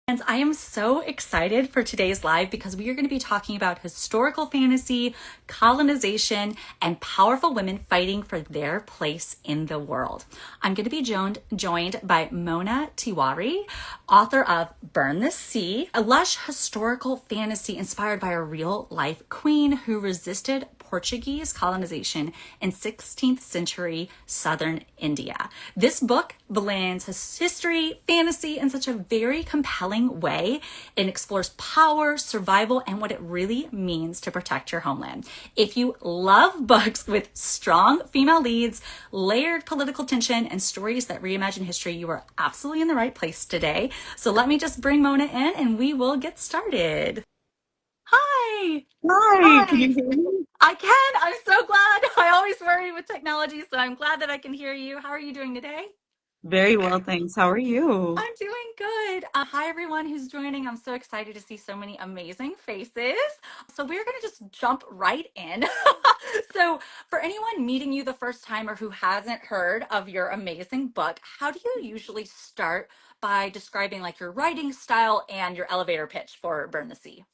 And I am so excited for today's live because we are going to be talking about historical fantasy, colonization, and powerful women fighting for their place in the world. I'm going to be joined by Mona Tewari, author of Burn the Sea, a lush historical fantasy inspired by a real life queen who resisted Portuguese colonization in 16th century southern India. This book blends history, fantasy in such a very compelling way. It explores power, survival, and what it really means to protect your homeland. If you love books with strong female leads, layered political tension, and stories that reimagine history, you are absolutely in the right place today. So let me just bring Mona in and we will get started. Hi. Hi, can Hi. you hear me? I can. I'm so glad. I always worry with technology, so I'm glad that I can hear you. How are you doing today? Very well, thanks. How are you? I'm doing good. Hi, everyone who's joining. I'm so excited to see so many amazing faces. So, we're going to just jump right in. So, for anyone meeting you the first time or who hasn't heard of your amazing book, how do you usually start by describing like your writing style and your elevator pitch for Burn the Sea?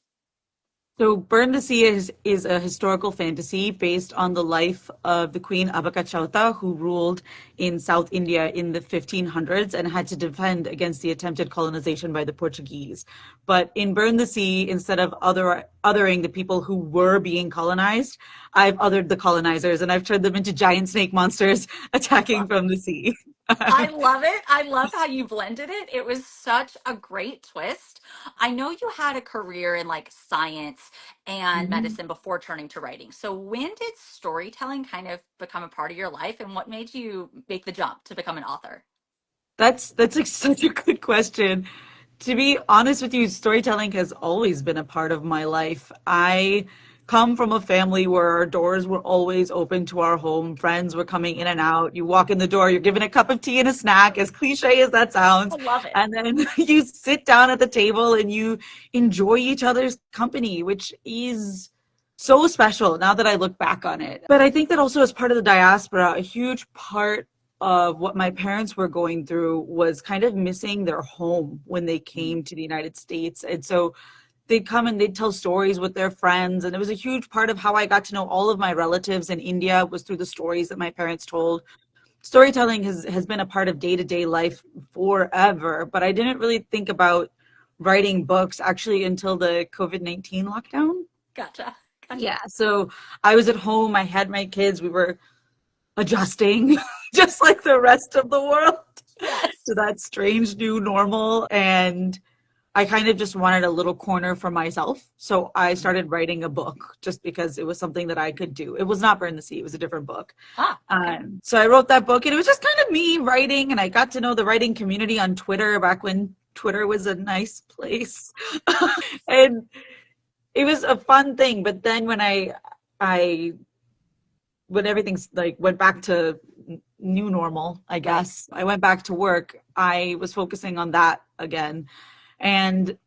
So, Burn the Sea is a historical fantasy based on the life of the Queen Abbakka Chowta, who ruled in South India in the 1500s and had to defend against the attempted colonization by the Portuguese. But in Burn the Sea, instead of othering the people who were being colonized, I've othered the colonizers and I've turned them into giant snake monsters attacking from the sea. I love it. I love how you blended it. It was such a great twist. I know you had a career in like science and Mhm. medicine before turning to writing. So when did storytelling kind of become a part of your life and what made you make the jump to become an author? That's like such a good question. To be honest with you, storytelling has always been a part of my life. I come from a family where our doors were always open to our home. Friends were coming in and out. You walk in the door, you're given a cup of tea and a snack, as cliche as that I sounds. love it. And then you sit down at the table and you enjoy each other's company, which is so special now that I look back on it. But I think that also as part of the diaspora, a huge part of what my parents were going through was kind of missing their home when they Mm. came to the United States. And so they'd come and they'd tell stories with their friends. And it was a huge part of how I got to know all of my relatives in India was through the stories that my parents told. Storytelling has been a part of day-to-day life forever, but I didn't really think about writing books actually until the COVID-19 lockdown. Gotcha. Gotcha. Yeah, so I was at home, I had my kids, we were adjusting just like the rest of the world Yes. to that strange new normal. And I kind of just wanted a little corner for myself. So I Mm. started writing a book just because it was something that I could do. It was not Burn the Sea, it was a different book. Ah, okay. So I wrote that book and it was just kind of me writing, and I got to know the writing community on Twitter back when Twitter was a nice place. And it was a fun thing. But then I when everything's like went back to new normal, I Right. guess, I went back to work, I was focusing on that again and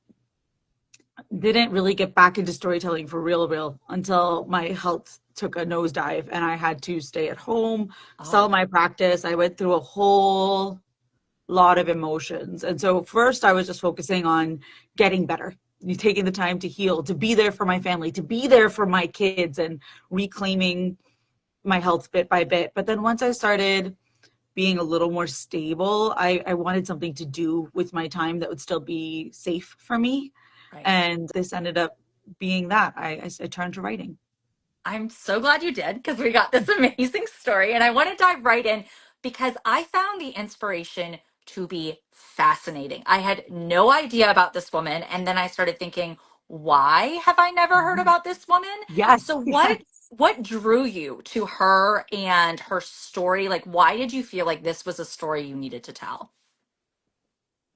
didn't really get back into storytelling for real until my health took a nosedive and I had to stay at home, sell Oh, my practice. I went through a whole lot of emotions. And so first I was just focusing on getting better, taking the time to heal, to be there for my family, to be there for my kids, and reclaiming my health bit by bit. But then once I started being a little more stable, I wanted something to do with my time that would still be safe for me. right. And this ended up being that. I turned to writing. I'm so glad you did because we got this amazing story. And I want to dive right in because I found the inspiration to be fascinating. I had no idea about this woman. And then I started thinking, why have I never heard Mhm. about this woman? So Yes, yes. what drew you to her and her story? Like why did you feel like this was a story you needed to tell?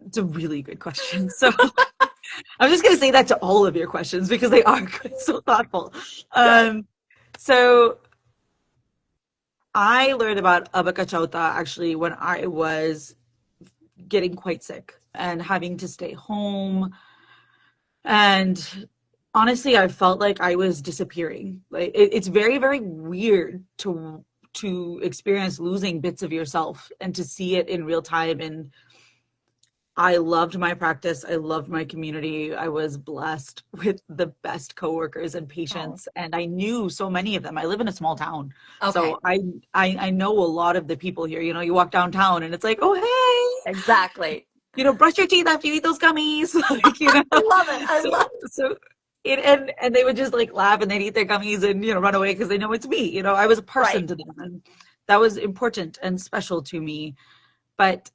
It's a really good question. So I'm just going to say that to all of your questions because they are good, so thoughtful. Good. Um, so I learned about Abbakka Chowta actually when I was getting quite sick and having to stay home. And honestly, I felt like I was disappearing. Like it's very weird to experience losing bits of yourself and to see it in real time. And I loved my practice. I loved my community. I was blessed with the best coworkers and Oh, patients, and I knew so many of them. I live in a small town, okay. so I know a lot of the people here. You know, you walk downtown and it's like, oh hey, Exactly. brush your teeth after you eat those gummies, like I love it. I So love so it and they would just like laugh and they'd eat their gummies and run away because they know it's me. I was a right. person to them, and that was important and special to me. But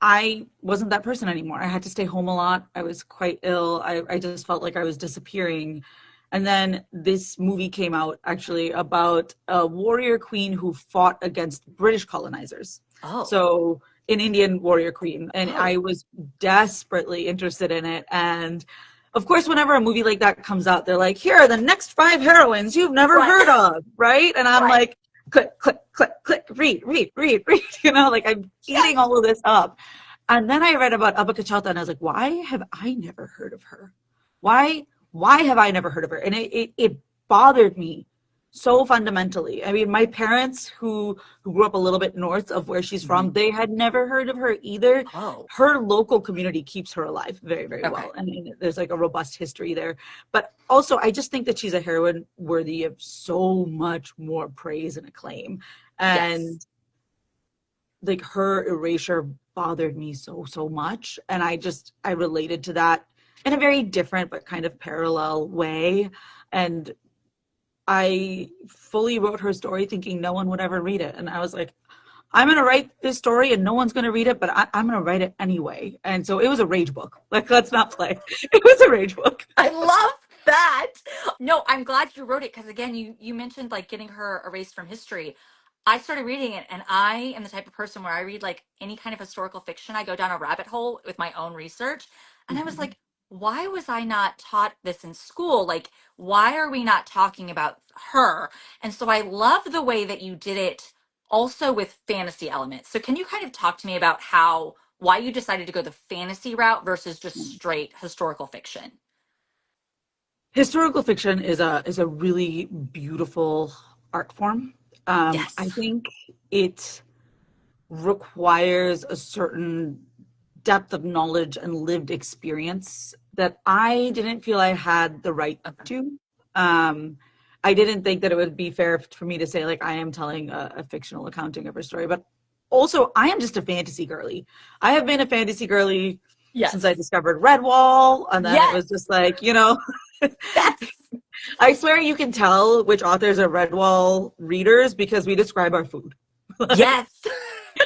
I wasn't that person anymore. I had to stay home a lot. I was quite ill. I just felt like I was disappearing. And then this movie came out actually about a warrior queen who fought against British colonizers. Oh, So, an Indian warrior queen. And I oh, was desperately interested in it. And of course, whenever a movie like that comes out, they're like, here are the next five heroines you've never right. heard of, right? And I'm Right. like, click, click, click, click, read, read, read, read, like I'm Yeah. eating all of this up. And then I read about Abbakka Chowta and I was like, why have I never heard of her? Why have I never heard of her? And it bothered me so fundamentally. I mean, my parents who grew up a little bit north of where she's Mhm. from, they had never heard of her either. Oh, Her local community keeps her alive very, very okay. well. I mean, there's like a robust history there. But also, I just think that she's a heroine worthy of so much more praise and acclaim. Yes. And like her erasure bothered me so, so much. And I related to that in a very different but kind of parallel way. And I fully wrote her story thinking no one would ever read it. And I was like, I'm going to write this story and no one's going to read it, but I'm going to write it anyway. And so it was a rage book. Like, let's not play. It was a rage book. I love that. No, I'm glad you wrote it because again, you mentioned like getting her erased from history. I started reading it and I am the type of person where I read like any kind of historical fiction, I go down a rabbit hole with my own research. And I was Mhm. like, why was I not taught this in school? Like, why are we not talking about her? And so I love the way that you did it also with fantasy elements. So can you kind of talk to me about how why you decided to go the fantasy route versus just straight historical fiction? Historical fiction is a really beautiful art form. I Yes. think it requires a certain depth of knowledge and lived experience that I didn't feel I had the right Okay. to. Um, I didn't think that it would be fair for me to say like I am telling a fictional accounting of her story, but also I am just a fantasy girly. I have been a fantasy girly since I Yes. discovered Redwall, and then it Yes. was just like, Yes. I swear you can tell which authors are Redwall readers because we describe our food. Like, Yes.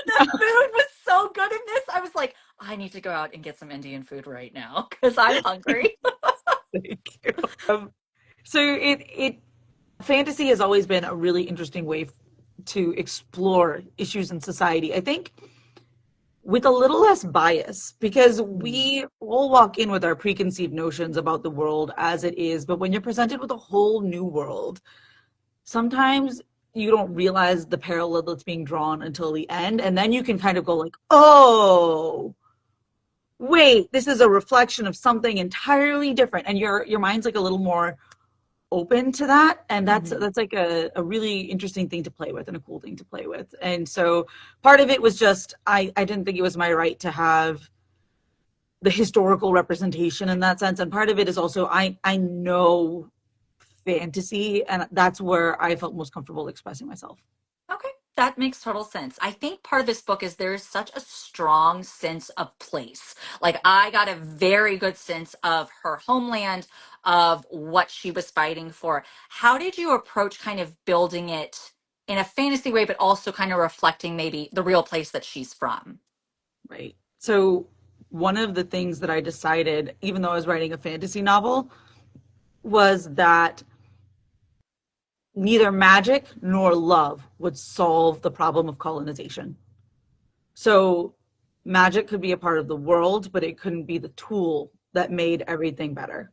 The food was so good in this. I was like, I need to go out and get some Indian food right now because I'm hungry. thank you. So it fantasy has always been a really interesting way to explore issues in society. I think with a little less bias because Mm. we all walk in with our preconceived notions about the world as it is, but when you're presented with a whole new world, sometimes you don't realize the parallel that's being drawn until the end, and then you can kind of go like, oh, wait, this is a reflection of something entirely different, and your mind's like a little more open to that, and that's Mhm. that's like a really interesting thing to play with and a cool thing to play with. And so part of it was just I didn't think it was my right to have the historical representation in that sense, and part of it is also I know fantasy, and that's where I felt most comfortable expressing myself. Okay, that makes total sense. I think part of this book is there's such a strong sense of place. Like, I got a very good sense of her homeland, of what she was fighting for. How did you approach kind of building it in a fantasy way, but also kind of reflecting maybe the real place that she's from? Right. So one of the things that I decided, even though I was writing a fantasy novel, was that neither magic nor love would solve the problem of colonization. So magic could be a part of the world, but it couldn't be the tool that made everything better.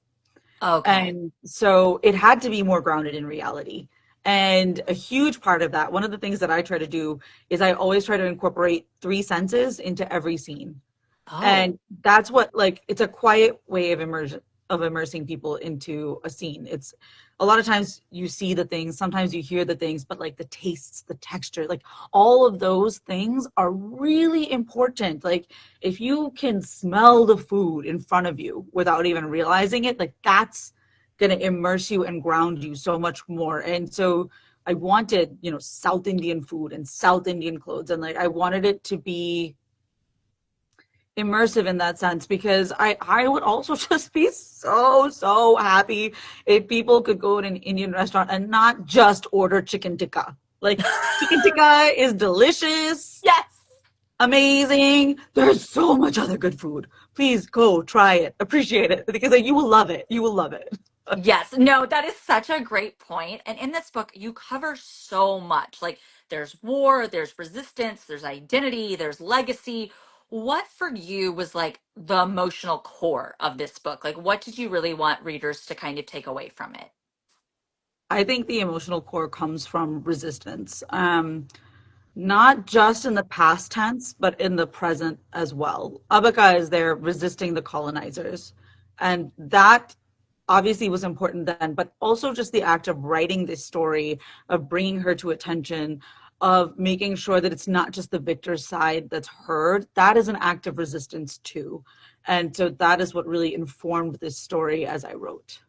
Okay. And so it had to be more grounded in reality. And a huge part of that, one of the things that I try to do is I always try to incorporate three senses into every scene. Oh, And that's what, like, it's a quiet way of immersion, of immersing people into a scene. It's a lot of times you see the things, sometimes you hear the things, but like the tastes, the texture, like all of those things are really important. Like if you can smell the food in front of you without even realizing it, like that's going to immerse you and ground you so much more. And so I wanted, South Indian food and South Indian clothes. And like, I wanted it to be immersive in that sense, because I would also just be so happy if people could go to an Indian restaurant and not just order chicken tikka. Like chicken tikka is delicious, Yes. amazing. There's so much other good food. Please go try it, appreciate it, because like, you will love it. You will love it. Yes, no, that is such a great point. And in this book, you cover so much. Like there's war, there's resistance, there's identity, there's legacy. What for you was like the emotional core of this book? Like what did you really want readers to kind of take away from it? I think the emotional core comes from resistance. Not just in the past tense, but in the present as well. Abbakka is there resisting the colonizers. And that obviously was important then, but also just the act of writing this story, of bringing her to attention, of making sure that it's not just the victor's side that's heard. That is an act of resistance too. And so that is what really informed this story as I wrote.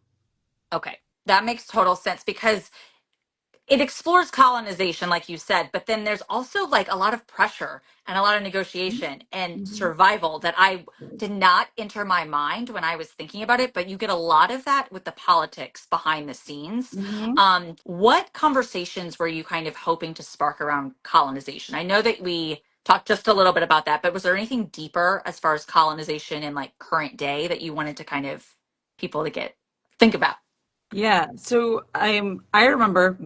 Okay, that makes total sense because it explores colonization, like you said, but then there's also like a lot of pressure and a lot of negotiation and Mhm. survival that I did not enter my mind when I was thinking about it. But you get a lot of that with the politics behind the scenes. Mhm. What conversations were you kind of hoping to spark around colonization? I know that we talked just a little bit about that, but was there anything deeper as far as colonization in like current day that you wanted to kind of people to get think about? Yeah, so I remember,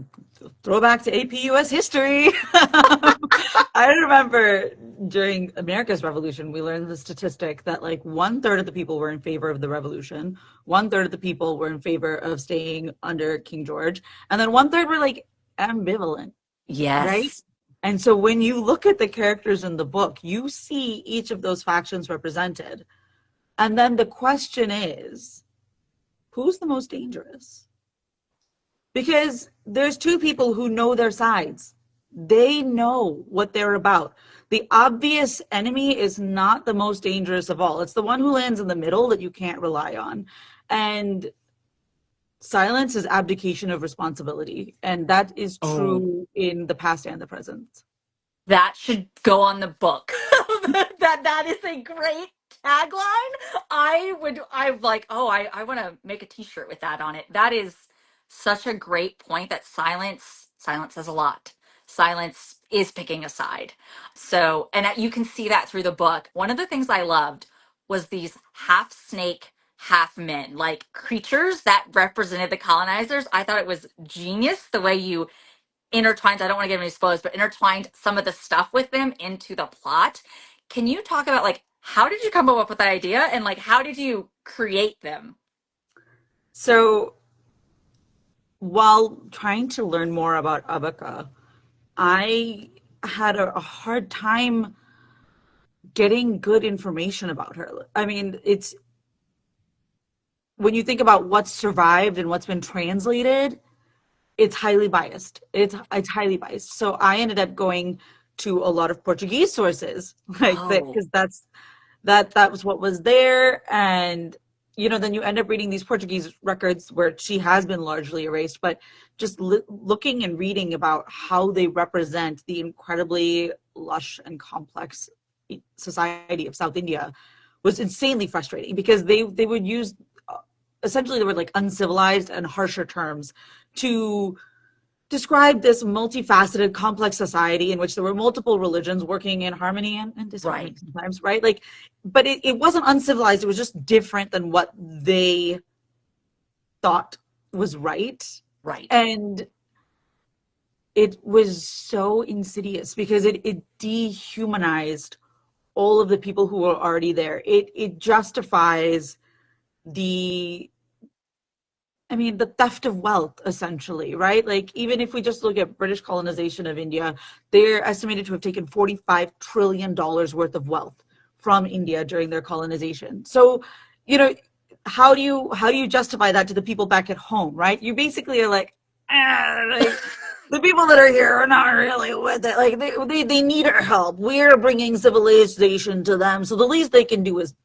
throwback to AP US history. I remember during America's Revolution, we learned the statistic that like one third of the people were in favor of the revolution, one third of the people were in favor of staying under King George, and then one third were like ambivalent, right? Yes. And so when you look at the characters in the book, you see each of those factions represented. And then the question is, who's the most dangerous? Because there's two people who know their sides. They know what they're about. The obvious enemy is not the most dangerous of all. It's the one who lands in the middle that you can't rely on. And silence is abdication of responsibility. And that is Oh, true in the past and the present. that should go on the book. That is a great tagline. I'm like, oh, I want to make a t-shirt with that on it. That is such a great point that silence says a lot. Silence is picking a side. So, and you can see that through the book. One of the things I loved was these half snake, half men, like creatures that represented the colonizers. I thought it was genius the way you intertwined, I don't want to give any spoilers, but intertwined some of the stuff with them into the plot. Can you talk about like how did you come up with that idea and like how did you create them? So while trying to learn more about Abbakka, I had a hard time getting good information about her. I mean, it's when you think about what's survived and what's been translated, it's highly biased. It's highly biased. So I ended up going to a lot of Portuguese sources, like that, Oh, because that was what was there. And then you end up reading these Portuguese records where she has been largely erased, but just looking and reading about how they represent the incredibly lush and complex society of South India was insanely frustrating, because they would use essentially the word like uncivilized and harsher terms to describe this multifaceted, complex society in which there were multiple religions working in harmony and disharmony right, sometimes, right? Like, but it wasn't uncivilized. It was just different than what they thought was right. right. And it was so insidious because it dehumanized all of the people who were already there. It justifies the the theft of wealth, essentially, right? Like, even if we just look at British colonization of India, they're estimated to have taken $45 trillion worth of wealth from India during their colonization. So, you know, how do you justify that to the people back at home, right? You basically are like, like the people that are here are not really with it. Like they need our help. We're bringing civilization to them, so the least they can do is,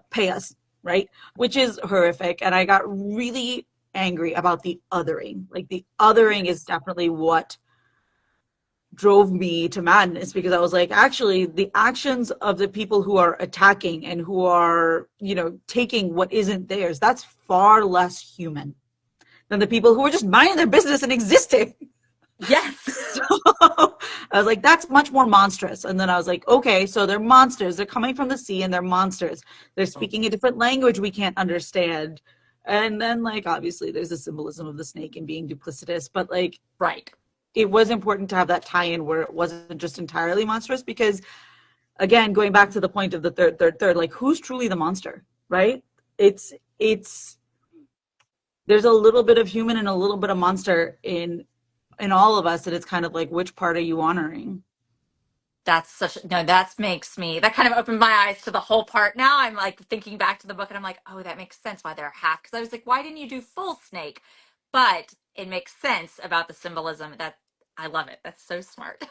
pay us, right? Which is horrific. And I got really angry about the othering. Like the othering is definitely what drove me to madness, because I was like, actually, the actions of the people who are attacking and who are, taking what isn't theirs, that's far less human than the people who are just minding their business and existing. Yes. So I was like, that's much more monstrous. And then I was like, okay, so they're monsters. They're coming from the sea and they're monsters. They're speaking a different language we can't understand. And then, like, obviously, there's the symbolism of the snake and being duplicitous. But, like, Right. it was important to have that tie-in where it wasn't just entirely monstrous, because, again, going back to the point of the third, like, who's truly the monster, right? It's there's a little bit of human and a little bit of monster in all of us, and it's kind of like, which part are you honoring? That makes me, that kind of opened my eyes to the whole part. Now I'm like thinking back to the book and I'm like, oh, that makes sense why they're half. Because I was like, why didn't you do full snake? But it makes sense about the symbolism. That I love it. That's so smart.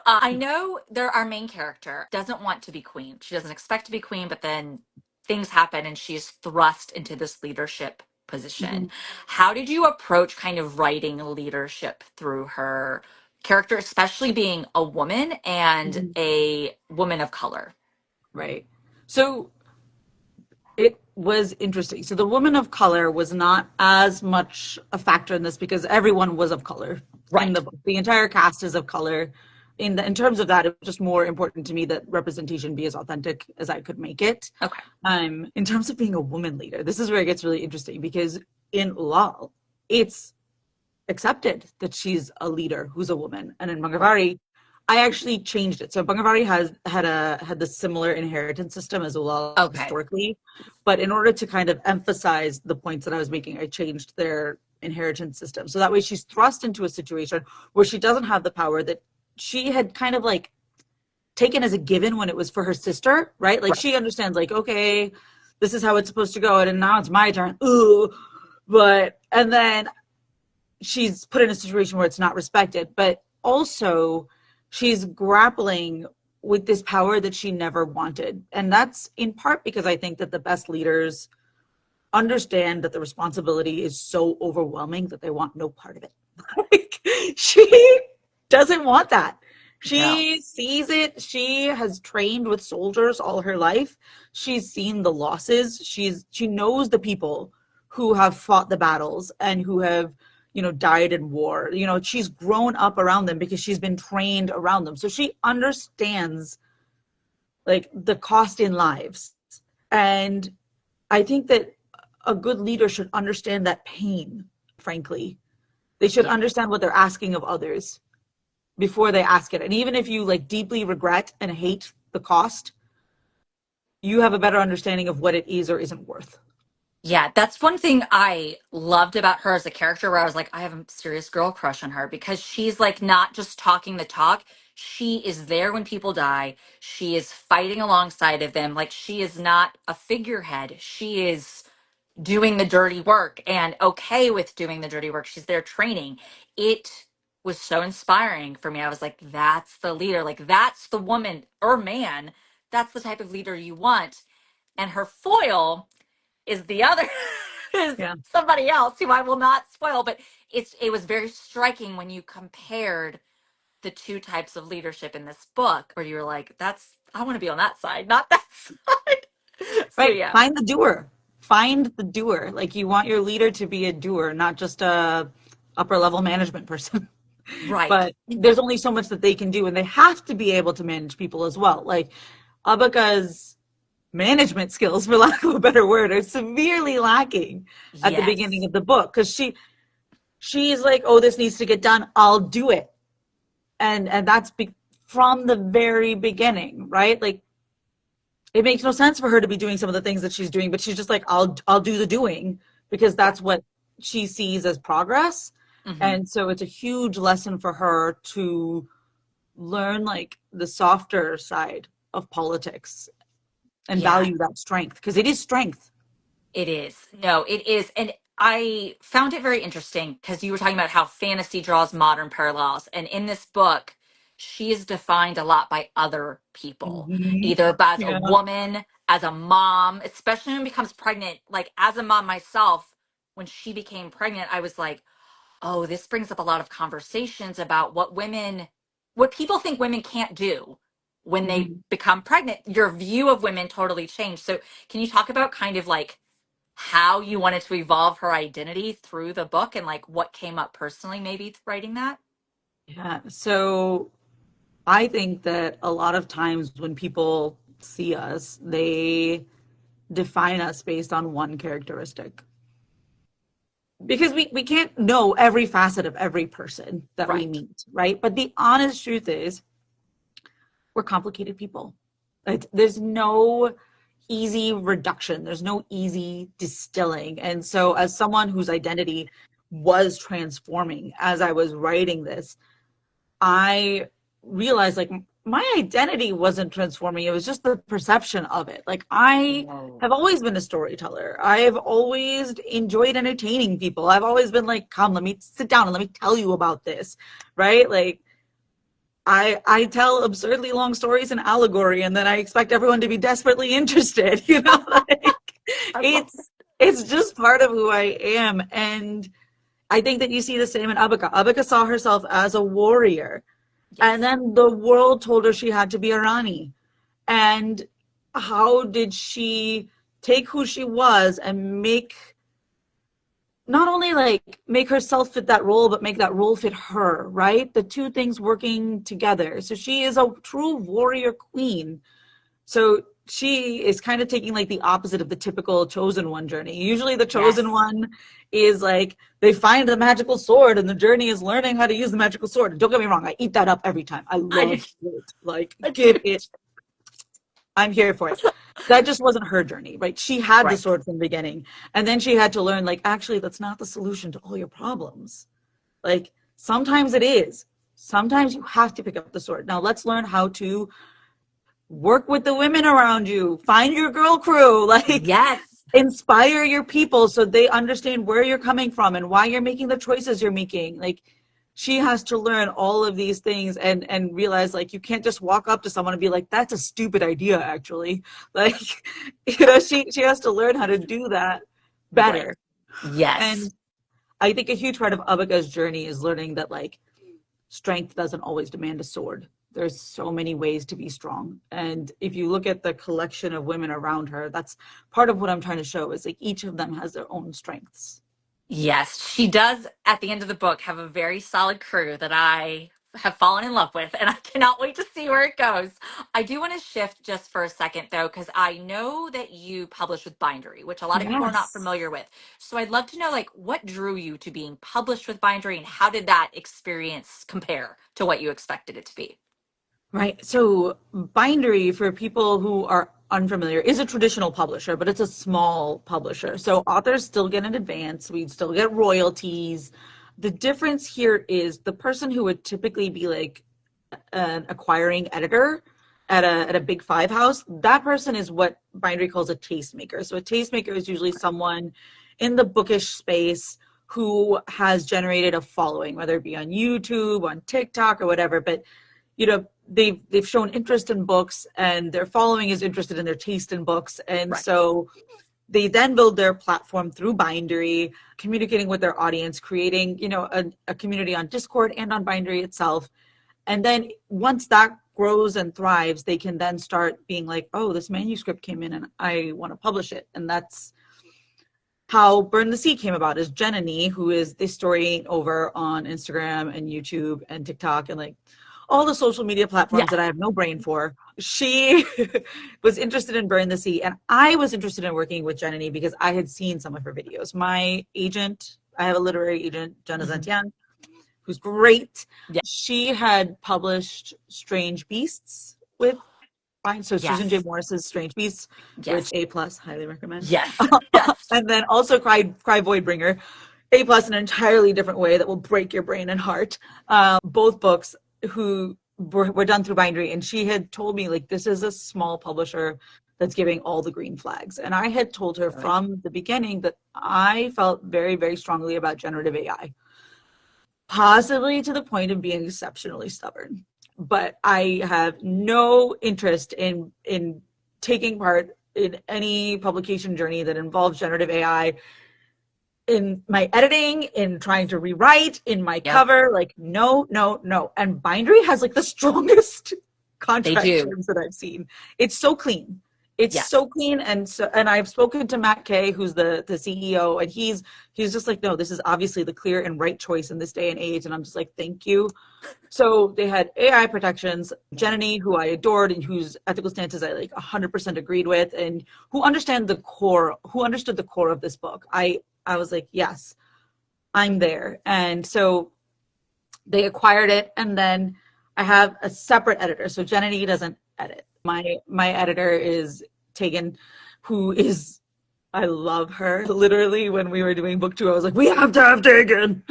I know our main character doesn't want to be queen. She doesn't expect to be queen, but then things happen and she's thrust into this leadership position. Mm-hmm. How did you approach kind of writing leadership through her character, especially being a woman and Mm-hmm. a woman of color? Right. So it was interesting. So the woman of color was not as much a factor in this, because everyone was of color in the Right. book. The entire cast is of color. In terms of that, it was just more important to me that representation be as authentic as I could make it. Okay. In terms of being a woman leader, this is where it gets really interesting, because in law, it's accepted that she's a leader who's a woman. And in Bangavari, I actually changed it. So Bangavari had the similar inheritance system as well Okay. historically, but in order to kind of emphasize the points that I was making, I changed their inheritance system. So that way she's thrust into a situation where she doesn't have the power that she had kind of like taken as a given when it was for her sister, right? Like Right. she understands, like, okay, this is how it's supposed to go, and now it's my turn. Ooh. And then she's put in a situation where it's not respected, but also she's grappling with this power that she never wanted. And that's in part because I think that the best leaders understand that the responsibility is so overwhelming that they want no part of it. Like, she doesn't want that. No. She sees it. She has trained with soldiers all her life. She's seen the losses. She knows the people who have fought the battles and who have, died in war. She's grown up around them because she's been trained around them. So she understands, like, the cost in lives. And I think that a good leader should understand that pain, frankly. They should Yeah. understand what they're asking of others before they ask it. And even if you, like, deeply regret and hate the cost, you have a better understanding of what it is or isn't worth. Yeah, that's one thing I loved about her as a character, where I was like, I have a serious girl crush on her, because she's like not just talking the talk. She is there when people die. She is fighting alongside of them. Like, she is not a figurehead. She is doing the dirty work and okay with doing the dirty work. She's there training. It was so inspiring for me. I was like, that's the leader. Like, that's the woman or man. That's the type of leader you want. And her foil is the other is Yeah. somebody else who I will not spoil, but it was very striking when you compared the two types of leadership in this book, where you were like, that's, I want to be on that side, not that side. So Right. yeah. Find the doer. Find the doer. Like, you want your leader to be a doer, not just a upper level management person. Right. But there's only so much that they can do, and they have to be able to manage people as well. Like, Abbakka's management skills, for lack of a better word, are severely lacking at the beginning Yes. of the book, because she's like, oh, this needs to get done, I'll do it. And that's from the very beginning, right? Like, it makes no sense for her to be doing some of the things that she's doing, but she's just like, I'll do the doing, because Right. that's what she sees as progress. Hmm. And so it's a huge lesson for her to learn, like, the softer side of politics and Yeah. value that strength, because it is strength. It is. No, it is. And I found it very interesting because you were talking about how fantasy draws modern parallels. And in this book, she is defined a lot by other people, Hmm. either as a Yeah. woman, as a mom, especially when becomes pregnant. Like as a mom myself, when she became pregnant, I was like, oh, this brings up a lot of conversations about what people think women can't do when they Mhm. become pregnant. Your view of women totally changed. So, can you talk about kind of like how you wanted to evolve her identity through the book and like what came up personally, maybe writing that? Yeah. So I think that a lot of times when people see us, they define us based on one characteristic. Because we can't know every facet of every person that we Right. meet, right? But the honest truth is, we're complicated people. There's no easy reduction, there's no easy distilling. And so, as someone whose identity was transforming as I was writing this, I realized like my identity wasn't transforming. It was just the perception of it. Like I Whoa. have always been a storyteller. I have always enjoyed entertaining people. I've always been like, come, let me sit down and let me tell you about this. Right? Like I tell absurdly long stories in allegory and then I expect everyone to be desperately interested, you know? Like I love it. it's just part of who I am. And I think that you see the same in Abbakka. Abbakka saw herself as a warrior. And Yes. then the world told her she had to be a Rani. And how did she take who she was and make not only like make herself fit that role, but make that role fit her, right? The two things working together. So she is a true warrior queen. So she is kind of taking like the opposite of the typical chosen one journey. Usually the chosen Yes. one is like they find the magical sword and the journey is learning how to use the magical sword. Don't get me wrong, I eat that up every time. I I do. love it. Like I give do. it. I'm here for it. That just wasn't her journey, right? She had the Right. sword from the beginning. And then she had to learn like actually that's not the solution to all your problems. Like sometimes it is. Sometimes you have to pick up the sword. Now let's learn how to work with the women around you, find your girl crew, like Yes. inspire your people so they understand where you're coming from and why you're making the choices you're making. Like she has to learn all of these things and realize like you can't just walk up to someone and be like that's a stupid idea actually. Like she has to learn how to do that Right. better. Yes. And I think a huge part of Abbakka's journey is learning that like strength doesn't always demand a sword. There's so many ways to be strong. And if you look at the collection of women around her, that's part of what I'm trying to show is like each of them has their own strengths. Yes, she does at the end of the book have a very solid crew that I have fallen in love with, and I cannot wait to see where it goes. I do want to shift just for a second, though, because I know that you publish with Bindery, which a lot of people are not Yes. familiar with. So I'd love to know, like, what drew you to being published with Bindery, and how did that experience compare to what you expected it to be? Right. So Bindery, for people who are unfamiliar, is a traditional publisher, but it's a small publisher. So authors still get an advance. We still get royalties. The difference here is the person who would typically be like an acquiring editor at a big five house, that person is what Bindery calls a tastemaker. So a tastemaker is usually someone in the bookish space who has generated a following, whether it be on YouTube, on TikTok, or whatever. But they've shown interest in books and their following is interested in their taste in books. And Right. so they then build their platform through Bindery, communicating with their audience, creating, a community on Discord and on Bindery itself. And then once that grows and thrives, they can then start being like, oh, this manuscript came in and I want to publish it. And that's how Burn the Sea came about, is Jenny, who is the story over on Instagram and YouTube and TikTok and like all the social media platforms Yeah. that I have no brain for. She was interested in Burn the Sea. And I was interested in working with Jenny because I had seen some of her videos. My agent, I have a literary agent, Jenna Mhm. Zentian, who's great. Yeah. She had published Strange Beasts with fine. So Susan J. Yes. Morris's Strange Beasts, which Yes. A plus, highly recommend. Yes. Yes. And then also Cry Voidbringer, A plus, an entirely different way that will break your brain and heart. Both books who were done through Bindery, and she had told me like this is a small publisher that's giving all the green flags. And I had told her from the beginning that I felt very, very strongly about generative AI, possibly to the point of being exceptionally stubborn. But I have no interest in taking part in any publication journey that involves generative AI in my editing, in trying to rewrite, in my Yep, cover. Like, no, no, no. And Bindery has like the strongest they contract do. terms that I've seen. It's so clean. It's Yes. so clean, and I've spoken to Matt Kay, who's the CEO, and he's just like, no, this is obviously the clear and right choice in this day and age. And I'm just like, thank you. So they had AI protections. Jenny, who I adored and whose ethical stances I like 100% agreed with, and who understood the core of this book. I was like, yes, I'm there. And so they acquired it, and then I have a separate editor. So Jenny doesn't edit. My editor is Tegan, who is, I love her. Literally, when we were doing book 2, I was like, we have to have Tegan.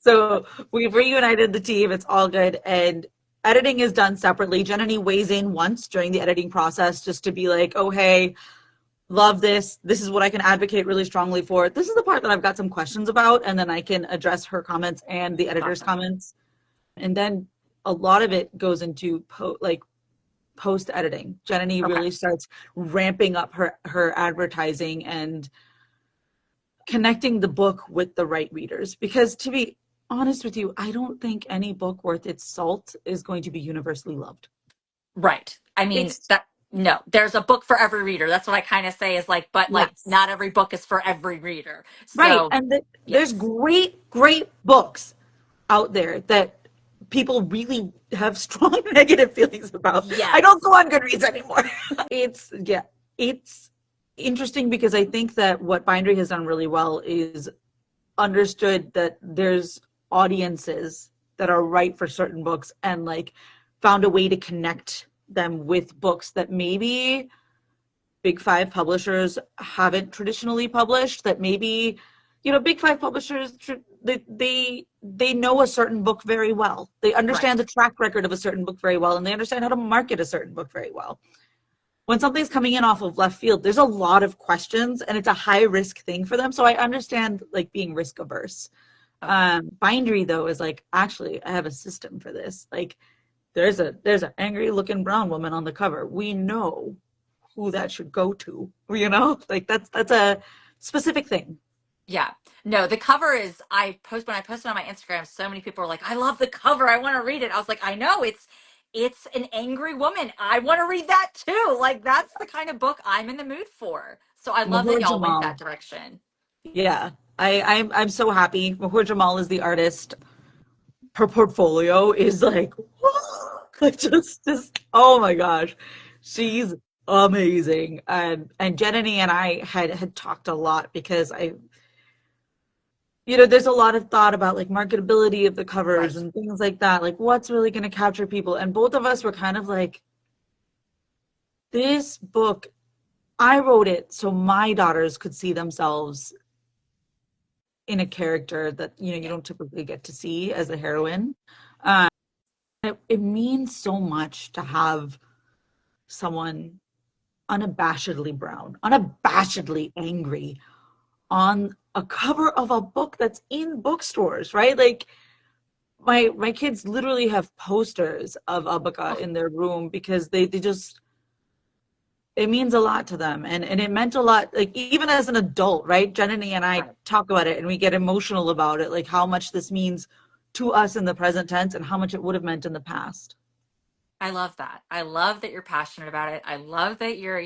So we've reunited the team. It's all good. And editing is done separately. Jenny weighs in once during the editing process just to be like, oh, hey, love this. This is what I can advocate really strongly for. This is the part that I've got some questions about. And then I can address her comments and the editor's comments. And then a lot of it goes into post editing. Jenny really starts ramping up her advertising and connecting the book with the right readers. Because to be honest with you, I don't think any book worth its salt is going to be universally loved. Right. I mean, It's no, there's a book for every reader. That's what I kind of say is like, but like, yes. not every book is for every reader. Right. So, And there's yes. great books out there that people really have strong negative feelings about. I Yes. don't go on Goodreads anymore. It's interesting because I think that what Bindery has done really well is understood that there's audiences that are right for certain books, and like found a way to connect them with books that maybe big five publishers haven't traditionally published, that maybe, big five publishers, they know a certain book very well. They understand Right. the track record of a certain book very well, and they understand how to market a certain book very well. When something's coming in off of left field, there's a lot of questions, and it's a high risk thing for them. So I understand like being risk averse. Bindery though is like, actually, I have a system for this. Like, there's an angry looking brown woman on the cover. We know who that should go to. Like that's a specific thing. Yeah. No, the cover is, when I posted on my Instagram, so many people were like, I love the cover. I want to read it. I was like, I know it's an angry woman. I want to read that too. Like that's the kind of book I'm in the mood for. So I love that Mahur y'all went that Jamal. direction. Yeah. I'm so happy. Mahur Jamal is the artist. Her portfolio is like, like just oh my gosh. She's amazing. And Jenny and I had talked a lot because there's a lot of thought about like marketability of the covers Right. and things like that. Like what's really going to capture people? And both of us were kind of like, this book, I wrote it so my daughters could see themselves in a character that, you don't typically get to see as a heroine. Um, it means so much to have someone unabashedly brown, unabashedly angry on a cover of a book that's in bookstores, right? Like my kids literally have posters of Abbakka Oh, in their room because they just, it means a lot to them, and it meant a lot, like even as an adult, right? Jenny and I right. talk about it and we get emotional about it, like how much this means to us in the present tense and how much it would have meant in the past. I love that. I love that you're passionate about it. I love that you're,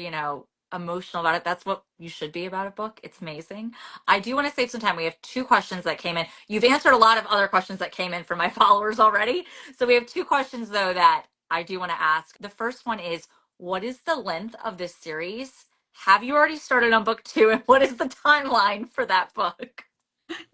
emotional about it. That's what you should be about a book. It's amazing. I do want to save some time. We have two questions that came in. You've answered a lot of other questions that came in from my followers already. So we have two questions though that I do want to ask. The first one is, what is the length of this series? Have you already started on book 2? And what is the timeline for that book?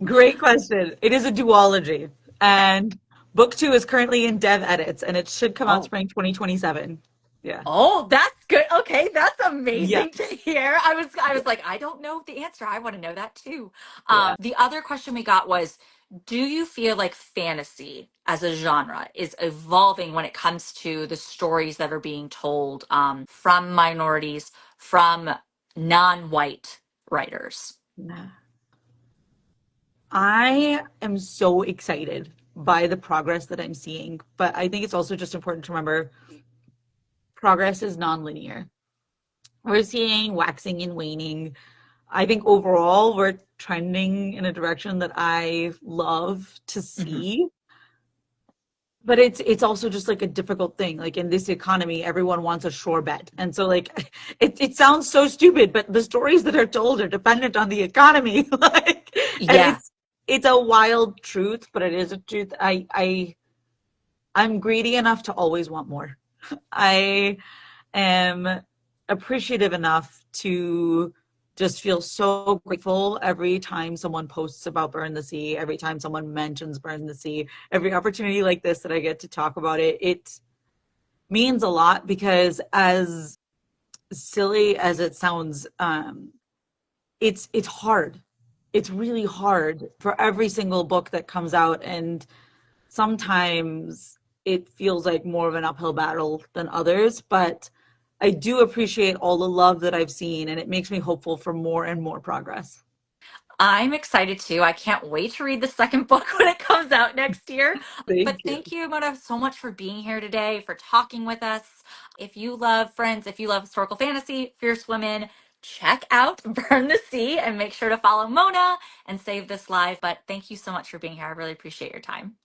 Great question. It is a duology, and book 2 is currently in dev edits, and it should come out Oh. spring 2027. Yeah. Oh, that's good. Okay, that's Yeah. amazing to hear. I was like, I don't know the answer. I want to know that too. Yeah. The other question we got was, Do you feel like fantasy as a genre is evolving when it comes to the stories that are being told from minorities, from non-white writers? Nah. I am so excited by the progress that I'm seeing, but I think it's also just important to remember progress is nonlinear. We're seeing waxing and waning. I think overall we're trending in a direction that I love to Mhm. see. But it's also just like a difficult thing. Like in this economy, everyone wants a sure bet. And so like it sounds so stupid, but the stories that are told are dependent on the economy. Like and Yeah. it's a wild truth, but it is a truth. I'm greedy enough to always want more. I am appreciative enough to just feel so grateful every time someone posts about Burn the Sea, every time someone mentions Burn the Sea, every opportunity like this that I get to talk about it. It means a lot because as silly as it sounds, it's hard. It's really hard for every single book that comes out, and sometimes it feels like more of an uphill battle than others, but I do appreciate all the love that I've seen, and it makes me hopeful for more and more progress. I'm excited too. I can't wait to read the second book when it comes out next year. But Thank you. thank you, Mona, so much for being here today, for talking with us. If you love Friends, if you love historical fantasy, fierce women, check out Burn the Sea and make sure to follow Mona and save this live. But thank you so much for being here. I really appreciate your time.